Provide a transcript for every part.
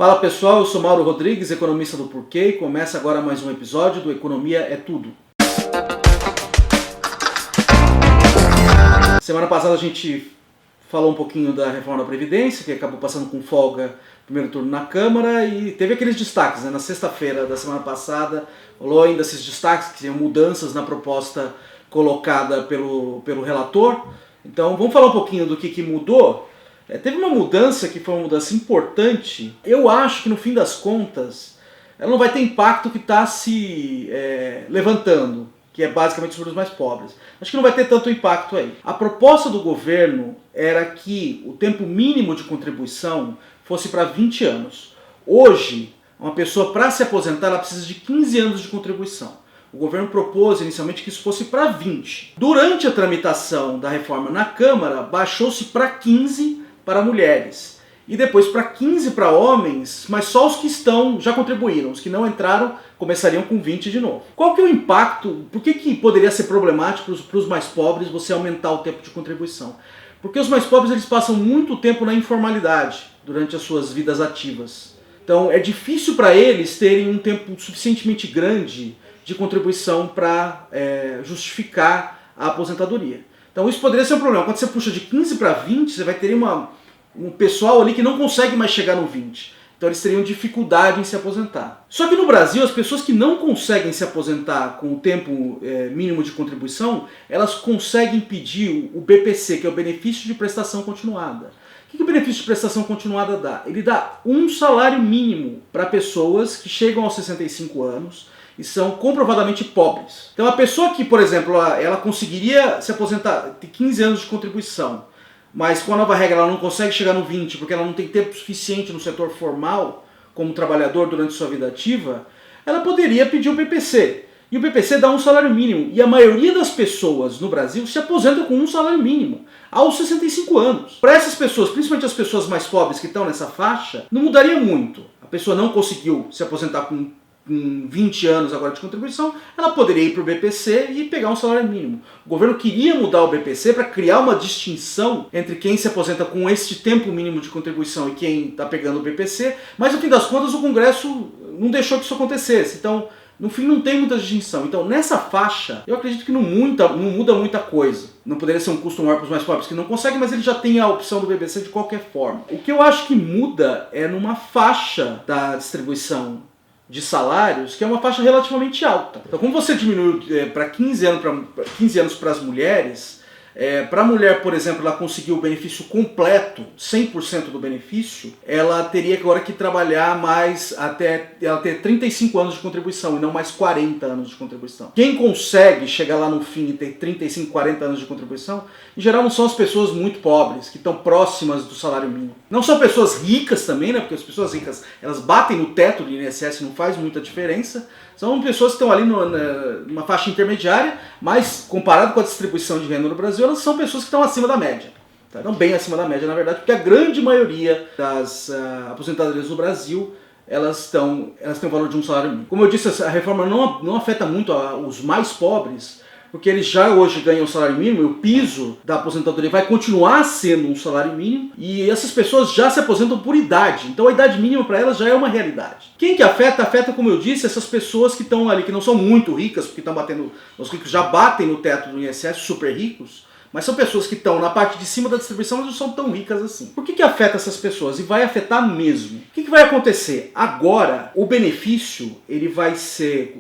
Fala pessoal, eu sou Mauro Rodrigues, economista do Porquê, e começa agora mais um episódio do Economia é Tudo. Semana passada a gente falou um pouquinho da reforma da Previdência, que acabou passando com folga no primeiro turno na Câmara, e teve aqueles destaques, né? Na sexta-feira da semana passada, rolou ainda esses destaques, que seriam mudanças na proposta colocada pelo relator. Então vamos falar um pouquinho do que mudou. Teve uma mudança que foi uma mudança importante. Eu acho que no fim das contas ela não vai ter impacto que está se levantando, que é basicamente sobre os mais pobres. Acho que não vai ter tanto impacto aí. A proposta do governo era que o tempo mínimo de contribuição fosse para 20 anos. Hoje, uma pessoa para se aposentar ela precisa de 15 anos de contribuição. O governo propôs inicialmente que isso fosse para 20. Durante a tramitação da reforma na Câmara, baixou-se para 15 para mulheres e depois para 15 para homens, mas só os que já contribuíram, os que não entraram começariam com 20 de novo. Qual que é o impacto? Por que poderia ser problemático para os mais pobres você aumentar o tempo de contribuição? Porque os mais pobres eles passam muito tempo na informalidade durante as suas vidas ativas. Então é difícil para eles terem um tempo suficientemente grande de contribuição para justificar a aposentadoria. Então isso poderia ser um problema. Quando você puxa de 15 para 20, você vai ter um pessoal ali que não consegue mais chegar no 20. Então eles teriam dificuldade em se aposentar. Só que no Brasil, as pessoas que não conseguem se aposentar com o tempo mínimo de contribuição, elas conseguem pedir o BPC, que é o Benefício de Prestação Continuada. O que o Benefício de Prestação Continuada dá? Ele dá um salário mínimo para pessoas que chegam aos 65 anos, e são comprovadamente pobres. Então a pessoa que, por exemplo, ela conseguiria se aposentar, ter 15 anos de contribuição, mas com a nova regra ela não consegue chegar no 20 porque ela não tem tempo suficiente no setor formal como trabalhador durante sua vida ativa, ela poderia pedir o BPC. E o BPC dá um salário mínimo. E a maioria das pessoas no Brasil se aposenta com um salário mínimo aos 65 anos. Para essas pessoas, principalmente as pessoas mais pobres que estão nessa faixa, não mudaria muito. A pessoa não conseguiu se aposentar com 20 anos agora de contribuição, ela poderia ir para o BPC e pegar um salário mínimo. O governo queria mudar o BPC para criar uma distinção entre quem se aposenta com este tempo mínimo de contribuição e quem está pegando o BPC, mas no fim das contas o Congresso não deixou que isso acontecesse. Então, no fim não tem muita distinção. Então, nessa faixa, eu acredito que não muda muita coisa. Não poderia ser um custo maior para os mais pobres que não conseguem, mas ele já tem a opção do BPC de qualquer forma. O que eu acho que muda é numa faixa da distribuição de salários, que é uma faixa relativamente alta. Então, como você diminuiu para 15 anos para as mulheres, para a mulher, por exemplo, ela conseguiu o benefício completo, 100% do benefício, ela teria agora que trabalhar mais até ela ter 35 anos de contribuição e não mais 40 anos de contribuição. Quem consegue chegar lá no fim e ter 35, 40 anos de contribuição, em geral não são as pessoas muito pobres, que estão próximas do salário mínimo. Não são pessoas ricas também, né? Porque as pessoas ricas, elas batem no teto do INSS, não faz muita diferença. São pessoas que estão ali numa faixa intermediária, mas comparado com a distribuição de renda no Brasil, elas são pessoas que estão acima da média. Não bem acima da média, na verdade, porque a grande maioria das aposentadorias no Brasil, elas têm o valor de um salário mínimo. Como eu disse, a reforma não afeta muito os mais pobres, porque eles já hoje ganham o salário mínimo, e o piso da aposentadoria vai continuar sendo um salário mínimo, e essas pessoas já se aposentam por idade, então a idade mínima para elas já é uma realidade. Quem que afeta? Afeta, como eu disse, essas pessoas que estão ali, que não são muito ricas, porque estão batendo, os ricos já batem no teto do INSS, super ricos, mas são pessoas que estão na parte de cima da distribuição, mas não são tão ricas assim. Por que afeta essas pessoas? E vai afetar mesmo. O que vai acontecer? Agora, o benefício, ele vai ser,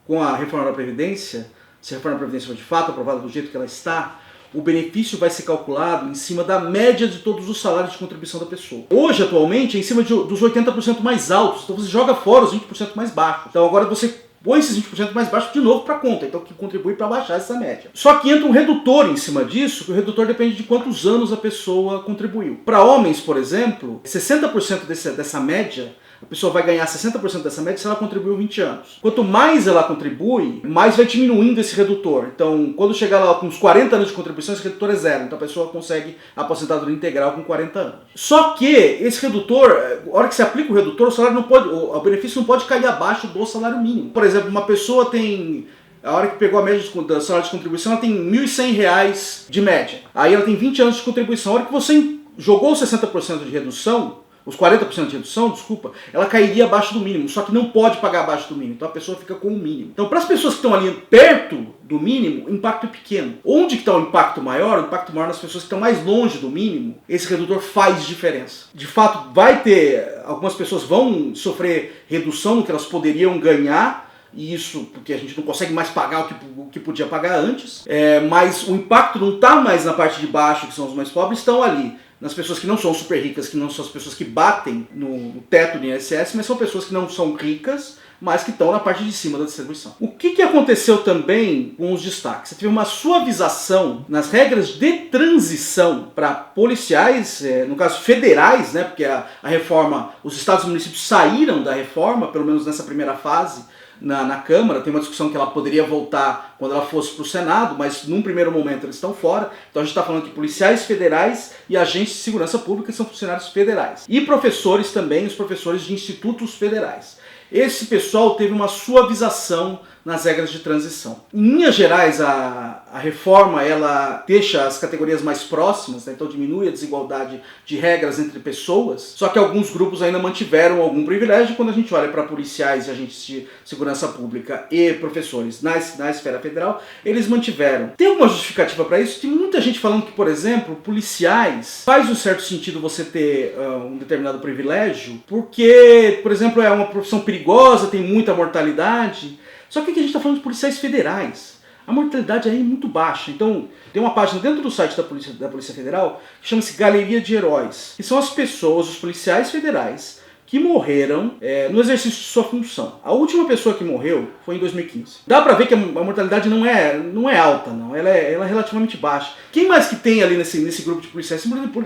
com a reforma da Previdência, se a reforma da Previdência for de fato aprovada do jeito que ela está, o benefício vai ser calculado em cima da média de todos os salários de contribuição da pessoa. Hoje, atualmente, é em cima dos 80% mais altos, então você joga fora os 20% mais baixos. Então agora você põe esses 20% mais baixos de novo para a conta, então que contribui para baixar essa média. Só que entra um redutor em cima disso, que o redutor depende de quantos anos a pessoa contribuiu. Para homens, por exemplo, 60% dessa média, a pessoa vai ganhar 60% dessa média se ela contribuiu 20 anos. Quanto mais ela contribui, mais vai diminuindo esse redutor. Então, quando chegar lá com uns 40 anos de contribuição, esse redutor é zero. Então a pessoa consegue a aposentadoria integral com 40 anos. Só que esse redutor, a hora que você aplica o redutor, o benefício não pode cair abaixo do salário mínimo. Por exemplo, uma pessoa tem... A hora que pegou a média do salário de contribuição, ela tem R$ 1.100 de média. Aí ela tem 20 anos de contribuição. A hora que você jogou 60% de redução, os 40% de redução, desculpa, ela cairia abaixo do mínimo, só que não pode pagar abaixo do mínimo, então a pessoa fica com o mínimo. Então, para as pessoas que estão ali perto do mínimo, o impacto é pequeno. Onde que está o impacto maior? O impacto maior nas pessoas que estão mais longe do mínimo, esse redutor faz diferença. De fato, vai ter, algumas pessoas vão sofrer redução no que elas poderiam ganhar, e isso porque a gente não consegue mais pagar o que podia pagar antes, mas o impacto não está mais na parte de baixo, que são os mais pobres, estão ali nas pessoas que não são super ricas, que não são as pessoas que batem no teto do INSS, mas são pessoas que não são ricas, mas que estão na parte de cima da distribuição. O que aconteceu também com os destaques? Você teve uma suavização nas regras de transição para policiais, no caso federais, né, porque a reforma, os estados e municípios saíram da reforma, pelo menos nessa primeira fase, na Câmara. Tem uma discussão que ela poderia voltar quando ela fosse para o Senado, mas num primeiro momento eles estão fora. Então a gente está falando que policiais federais e agentes de segurança pública são funcionários federais. E professores também, os professores de institutos federais. Esse pessoal teve uma suavização nas regras de transição. Em linhas gerais, a reforma ela deixa as categorias mais próximas, né? Então diminui a desigualdade de regras entre pessoas, só que alguns grupos ainda mantiveram algum privilégio. Quando a gente olha para policiais e agentes de segurança pública e professores na esfera federal, eles mantiveram. Tem alguma justificativa para isso? Tem muita gente falando que, por exemplo, policiais faz um certo sentido você ter um determinado privilégio, porque, por exemplo, é uma profissão perigosa, tem muita mortalidade. Só que aqui a gente está falando de policiais federais. A mortalidade aí é muito baixa. Então, tem uma página dentro do site da Polícia Federal que chama-se Galeria de Heróis. Que são as pessoas, os policiais federais, que morreram no exercício de sua função. A última pessoa que morreu foi em 2015. Dá pra ver que a mortalidade não é alta, não. Ela é relativamente baixa. Quem mais que tem ali nesse grupo de policiais?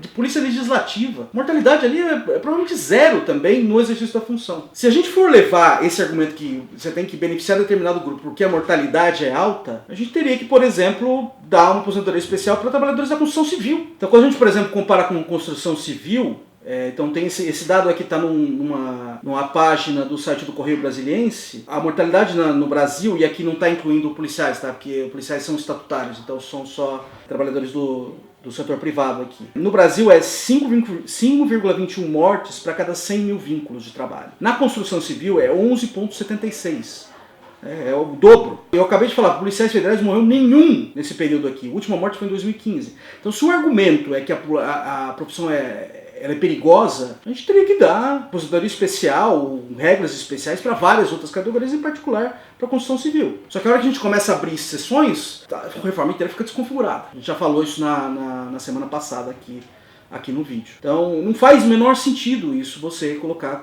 De polícia legislativa. A mortalidade ali é provavelmente zero também no exercício da função. Se a gente for levar esse argumento que você tem que beneficiar determinado grupo porque a mortalidade é alta, a gente teria que, por exemplo, dar uma aposentadoria especial para trabalhadores da construção civil. Então, quando a gente, por exemplo, compara com construção civil, então tem esse dado aqui, está numa página do site do Correio Brasiliense. A mortalidade no Brasil, e aqui não está incluindo policiais, tá? Porque policiais são estatutários, então são só trabalhadores do setor privado aqui. No Brasil é 5,21 mortes para cada 100 mil vínculos de trabalho. Na construção civil é 11,76. É o dobro. Eu acabei de falar, policiais federais não morreu nenhum nesse período aqui. A última morte foi em 2015. Então, se o argumento é que a profissão ela é perigosa, a gente teria que dar aposentadoria especial, regras especiais para várias outras categorias, em particular para a construção civil. Só que a hora que a gente começa a abrir exceções, a reforma inteira fica desconfigurada. A gente já falou isso na semana passada aqui no vídeo. Então não faz o menor sentido isso, você colocar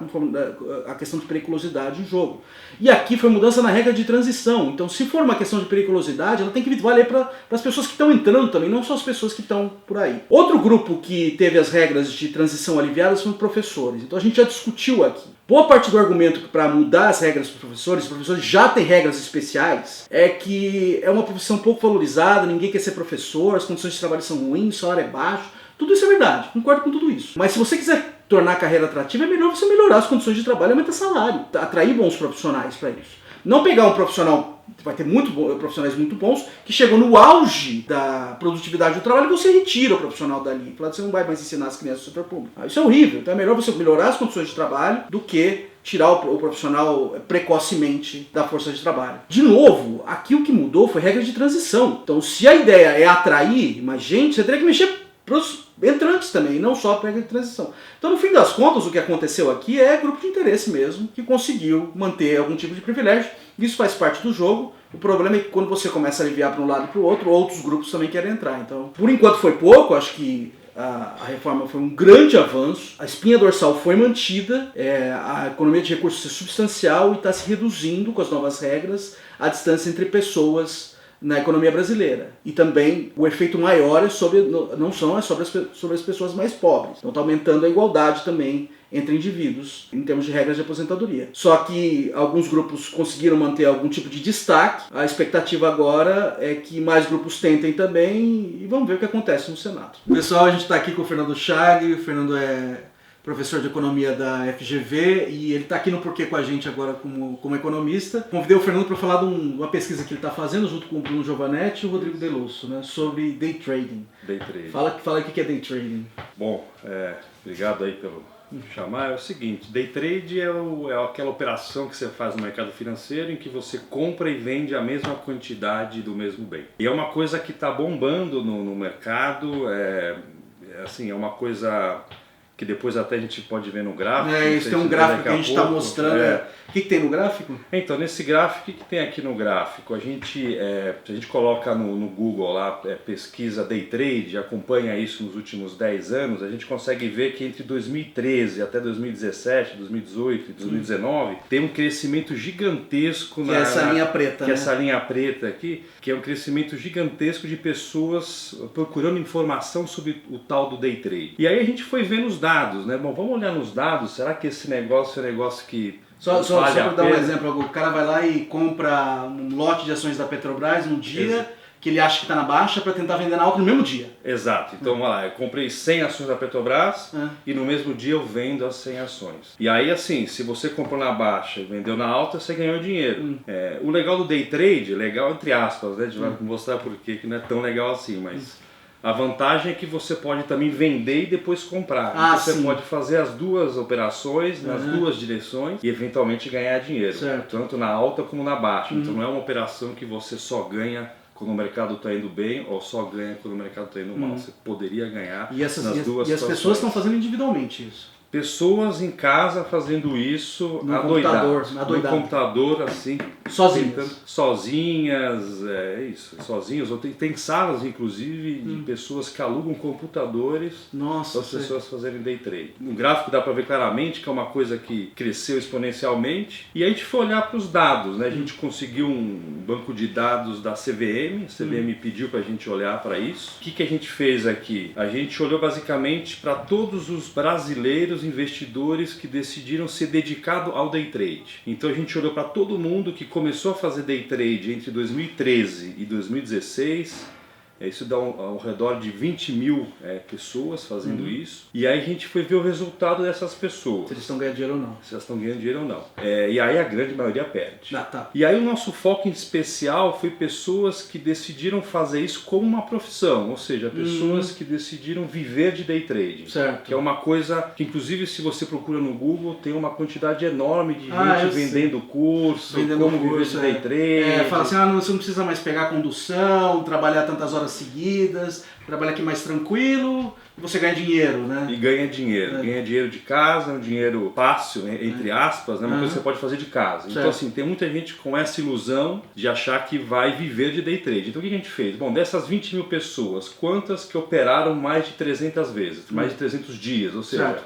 a questão de periculosidade em jogo. E aqui foi mudança na regra de transição. Então, se for uma questão de periculosidade, ela tem que valer para as pessoas que estão entrando também, não só as pessoas que estão por aí. Outro grupo que teve as regras de transição aliviadas foram professores. Então a gente já discutiu aqui. Boa parte do argumento para mudar as regras para os professores já tem regras especiais, é que é uma profissão pouco valorizada, ninguém quer ser professor, as condições de trabalho são ruins, o salário é baixo. Tudo isso é verdade, concordo com tudo isso. Mas se você quiser tornar a carreira atrativa, é melhor você melhorar as condições de trabalho e aumentar salário, atrair bons profissionais para isso. Não pegar um profissional, vai ter profissionais muito bons, que chegam no auge da produtividade do trabalho e você retira o profissional dali. Fala, você não vai mais ensinar as crianças do setor público. Isso é horrível. Então é melhor você melhorar as condições de trabalho do que tirar o profissional precocemente da força de trabalho. De novo, aqui o que mudou foi regra de transição. Então, se a ideia é atrair mais gente, você teria que mexer para os entrantes também, não só para a regra de transição. Então, no fim das contas, o que aconteceu aqui é grupo de interesse mesmo, que conseguiu manter algum tipo de privilégio. Isso faz parte do jogo. O problema é que quando você começa a aliviar para um lado e para o outro, outros grupos também querem entrar. Então, por enquanto foi pouco, acho que a reforma foi um grande avanço, a espinha dorsal foi mantida, a economia de recursos é substancial e está se reduzindo com as novas regras a distância entre pessoas na economia brasileira. E também o efeito maior não é sobre as pessoas mais pobres. Então está aumentando a igualdade também entre indivíduos em termos de regras de aposentadoria. Só que alguns grupos conseguiram manter algum tipo de destaque. A expectativa agora é que mais grupos tentem também e vamos ver o que acontece no Senado. Pessoal, a gente está aqui com o Fernando Chag. O Fernando é professor de economia da FGV e ele está aqui no Porquê com a gente agora como economista. Convidei o Fernando para falar de uma pesquisa que ele está fazendo junto com o Bruno Giovanetti e o Rodrigo Delosso, né, sobre day trading. Day trading. Fala aí o que é day trading. Bom, obrigado aí chamar, é o seguinte: day trade é aquela operação que você faz no mercado financeiro em que você compra e vende a mesma quantidade do mesmo bem. E é uma coisa que está bombando no mercado, assim, é uma coisa que depois até a gente pode ver no gráfico. Isso tem um gráfico que a gente está mostrando. O que tem no gráfico? Então, nesse gráfico, o que tem aqui no gráfico? Se a gente coloca no Google lá, pesquisa day trade, acompanha isso nos últimos 10 anos, a gente consegue ver que entre 2013 até 2017, 2018 e 2019, tem um crescimento gigantesco. Que é essa linha preta, que é essa linha preta aqui, que é um crescimento gigantesco de pessoas procurando informação sobre o tal do day trade. E aí a gente foi vendo os dados, né? Bom, vamos olhar nos dados, será que esse negócio é um negócio que Só para dar um exemplo, o cara vai lá e compra um lote de ações da Petrobras no dia que ele acha que está na baixa para tentar vender na alta no mesmo dia. Exato. Então, vamos lá, eu comprei 100 ações da Petrobras e no mesmo dia eu vendo as 100 ações. E aí, assim, se você comprou na baixa e vendeu na alta, você ganhou dinheiro. O legal do day trade, legal entre aspas, né? A gente vai mostrar por que não é tão legal assim, mas a vantagem é que você pode também vender e depois comprar. Então você pode fazer as duas operações nas duas direções e eventualmente ganhar dinheiro. Certo. Tanto na alta como na baixa. Então não é uma operação que você só ganha quando o mercado está indo bem ou só ganha quando o mercado está indo mal. Você poderia ganhar nas duas situações. E as pessoas estão fazendo individualmente isso. Pessoas em casa fazendo isso no computador, assim, sozinhas, sozinhos. Ou tem salas, inclusive, de pessoas que alugam computadores para as pessoas fazerem day trade. No gráfico dá para ver claramente que é uma coisa que cresceu exponencialmente. E a gente foi olhar para os dados, né? A gente conseguiu um banco de dados da CVM, a CVM pediu para a gente olhar para isso. O que a gente fez aqui? A gente olhou basicamente para todos os brasileiros investidores que decidiram ser dedicados ao day trade. Então a gente olhou para todo mundo que começou a fazer day trade entre 2013 e 2016. Isso dá ao redor de 20 mil pessoas fazendo isso. E aí a gente foi ver o resultado dessas pessoas. Se eles estão ganhando dinheiro ou não. Se elas estão ganhando dinheiro ou não. E aí a grande maioria perde. Tá. E aí o nosso foco em especial foi pessoas que decidiram fazer isso como uma profissão. Ou seja, pessoas que decidiram viver de day trade. Certo. Que é uma coisa que, inclusive, se você procura no Google, tem uma quantidade enorme de gente vendendo curso, como viver de day trade. Fala assim, você não precisa mais pegar condução, trabalhar tantas horas seguidas, trabalha aqui mais tranquilo, e você ganha dinheiro, né? E ganha dinheiro. Ganha dinheiro de casa, um dinheiro fácil, entre aspas, né? Uma coisa que você pode fazer de casa. Certo. Então, assim, tem muita gente com essa ilusão de achar que vai viver de day trade. Então, o que a gente fez? Bom, dessas 20 mil pessoas, quantas que operaram mais de 300 vezes, mais de 300 dias, ou seja,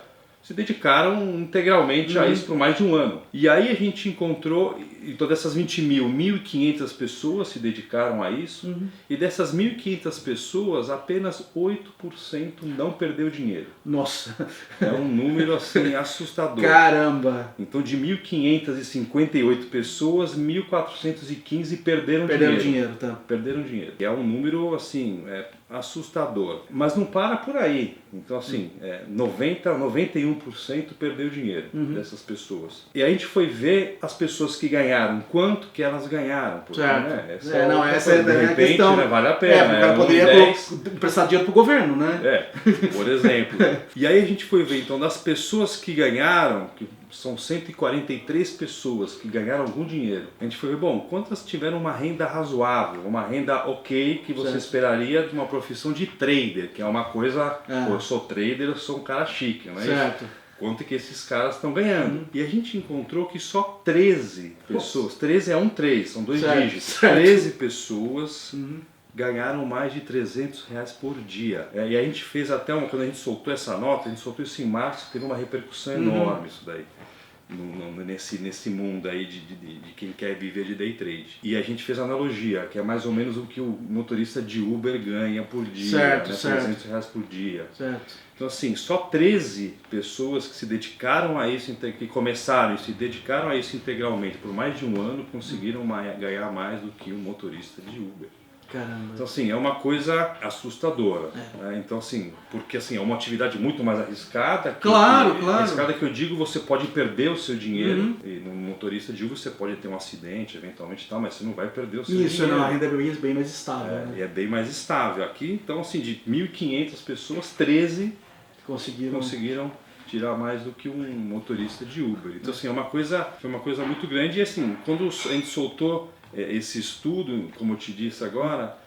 se dedicaram integralmente a isso por mais de um ano. E aí a gente encontrou, então dessas 20 mil, 1.500 pessoas se dedicaram a isso, e dessas 1.500 pessoas, apenas 8% não perdeu dinheiro. Nossa! É um número assim assustador. Caramba! Então de 1.558 pessoas, 1.415 perderam dinheiro. Perderam dinheiro. E é um número assim, assustador. Mas não para por aí. Então assim, 91% perdeu dinheiro dessas pessoas. E aí a gente foi ver as pessoas que ganharam, quanto que elas ganharam. Porque, certo. Essa é a questão. Né, vale a pena. O cara poderia emprestar dinheiro pro governo, né? Por exemplo. E aí a gente foi ver, então, das pessoas que ganharam, que são 143 pessoas que ganharam algum dinheiro. A gente foi ver, bom, quantas tiveram uma renda razoável, uma renda ok, que você esperaria de uma profissão de trader, que é uma coisa, eu sou trader, eu sou um cara chique, não é certo. Isso? Quanto que esses caras estão ganhando. E a gente encontrou que só 13 pessoas, 13 é 3, são 2 dígitos, 13 pessoas ganharam mais de R$300 por dia. E a gente fez até quando a gente soltou essa nota, a gente soltou isso em março, teve uma repercussão enorme isso daí. Nesse mundo aí de quem quer viver de day trade. E a gente fez analogia, que é mais ou menos o que o motorista de Uber ganha por dia, R$300 por dia. Certo. Então assim, só 13 pessoas que se dedicaram a isso, que começaram e se dedicaram a isso integralmente por mais de um ano, conseguiram ganhar mais do que um motorista de Uber. Caramba. Então assim, é uma coisa assustadora. Né? Então assim, porque assim, é uma atividade muito mais arriscada. Claro. Arriscada que eu digo, você pode perder o seu dinheiro. E no motorista de Uber você pode ter um acidente, eventualmente, mas você não vai perder o seu dinheiro. Isso, a renda é bem mais estável. E é bem mais estável. Aqui, então assim, de 1.500 pessoas, 13 conseguiram tirar mais do que um motorista de Uber. Então, assim, foi uma coisa muito grande. E, assim, quando a gente soltou esse estudo, como eu te disse agora,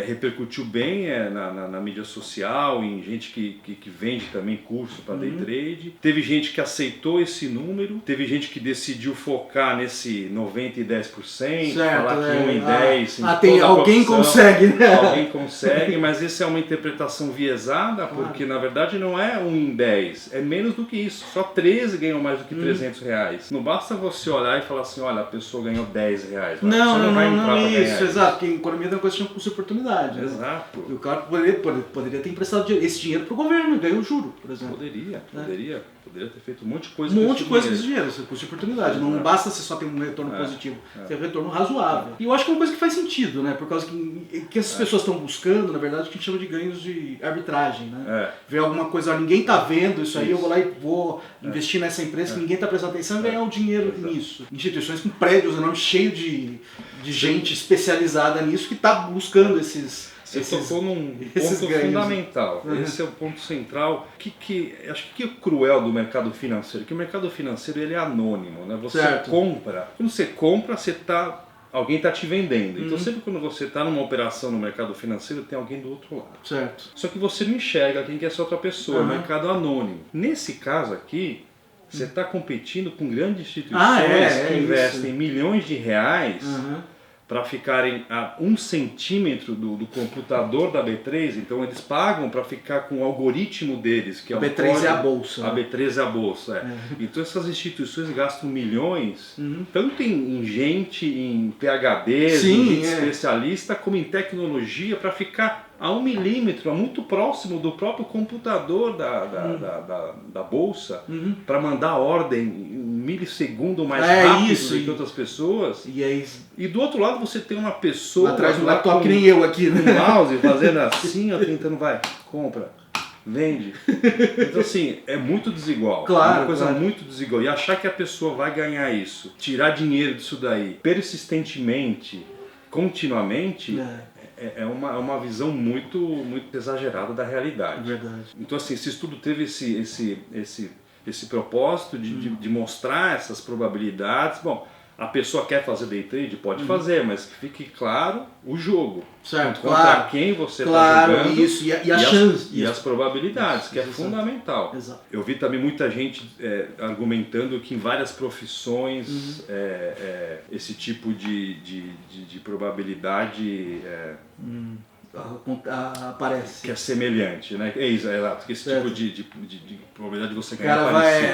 repercutiu bem na mídia social, em gente que vende também curso para day trade. Teve gente que aceitou esse número, teve gente que decidiu focar nesse 90 e 10%, certo, falar que 1 em 10. Tem alguém consegue, né? Alguém consegue, mas essa é uma interpretação viesada, porque na verdade não é 1 em 10, é menos do que isso. Só 13 ganham mais do que R$300. Não basta você olhar e falar assim, olha, a pessoa ganhou R$10. Não, isso, exato, porque em economia tem uma coisa que chama custo de oportunidade. Né? Exato. E o cara poderia ter emprestado esse dinheiro para o governo, ganhou o juro, por exemplo. Poderia ter feito um monte de coisa com esse dinheiro, esse custo de oportunidade. Não basta você só ter um retorno positivo, ter um retorno razoável. E eu acho que é uma coisa que faz sentido, né? Por causa que essas pessoas estão buscando, na verdade, o que a gente chama de ganhos de arbitragem, né? Ver alguma coisa, ninguém está vendo isso aí, eu vou lá e vou investir nessa empresa que ninguém está prestando atenção e ganhar o dinheiro nisso. Instituições com prédios enormes, cheios de gente especializada nisso que está buscando esses... Você tocou num ponto fundamental. Esse é o ponto central. Acho que é cruel do mercado financeiro, que o mercado financeiro ele é anônimo, né? Você compra, quando você compra, alguém está te vendendo. Então sempre quando você está numa operação no mercado financeiro, tem alguém do outro lado. Certo. Só que você não enxerga quem que é essa outra pessoa, é um mercado anônimo. Nesse caso aqui, você está competindo com grandes instituições que investem milhões de reais para ficarem a 1 centímetro do computador da B3, então eles pagam para ficar com o algoritmo deles, que é a B3 é a bolsa. A B3 é a bolsa, Então essas instituições gastam milhões, tanto em gente, em PhDs, em gente especialista, como em tecnologia, para ficar a 1 milímetro, muito próximo do próprio computador da bolsa, para mandar ordem em 1 milissegundo mais rápido do que outras pessoas. E do outro lado você tem uma pessoa atrás do laptop que nem eu aqui, né? Um mouse fazendo assim, tentando, compra, vende. Então assim, é muito desigual. Claro, é uma coisa muito desigual. E achar que a pessoa vai ganhar isso, tirar dinheiro disso daí, persistentemente, continuamente... É uma visão muito exagerada da realidade. Verdade. Então, assim, esse estudo teve esse propósito de mostrar essas probabilidades. Bom, a pessoa quer fazer day trade? Pode fazer, mas que fique claro o jogo. Certo, contra quem você está jogando isso, e a chance. E as probabilidades, que é fundamental. Exato. Eu vi também muita gente argumentando que em várias profissões esse tipo de probabilidade aparece. Que é semelhante, né? Exato, que esse tipo de probabilidade de você ganhar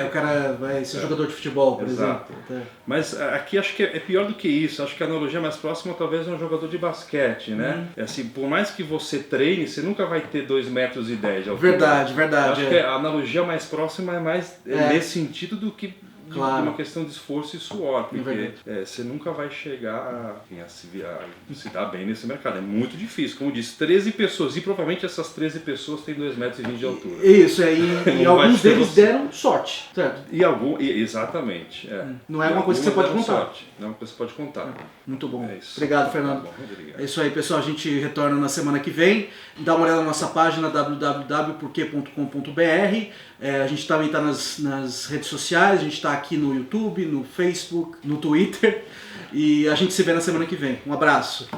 o cara vai ser jogador de futebol, por exemplo. Mas aqui acho que é pior do que isso. Acho que a analogia mais próxima talvez é um jogador de basquete, né? Assim, por mais que você treine, você nunca vai ter 2,10 metros de altura. Verdade. Acho que a analogia mais próxima é mais nesse sentido do que de uma questão de esforço e suor, porque você nunca vai chegar a se dar bem nesse mercado. É muito difícil. Como eu disse, 13 pessoas, e provavelmente essas 13 pessoas têm 2,20 metros de altura. Isso, e alguns deles deram sorte, certo? Exatamente. Não é uma coisa que você pode contar. Sorte. Não é uma coisa que você pode contar. Muito bom. Obrigado, Fernando. Obrigado. É isso aí, pessoal. A gente retorna na semana que vem. Dá uma olhada na nossa página www.porque.com.br. A gente também está nas redes sociais, a gente está aqui no YouTube, no Facebook, no Twitter. E a gente se vê na semana que vem. Um abraço.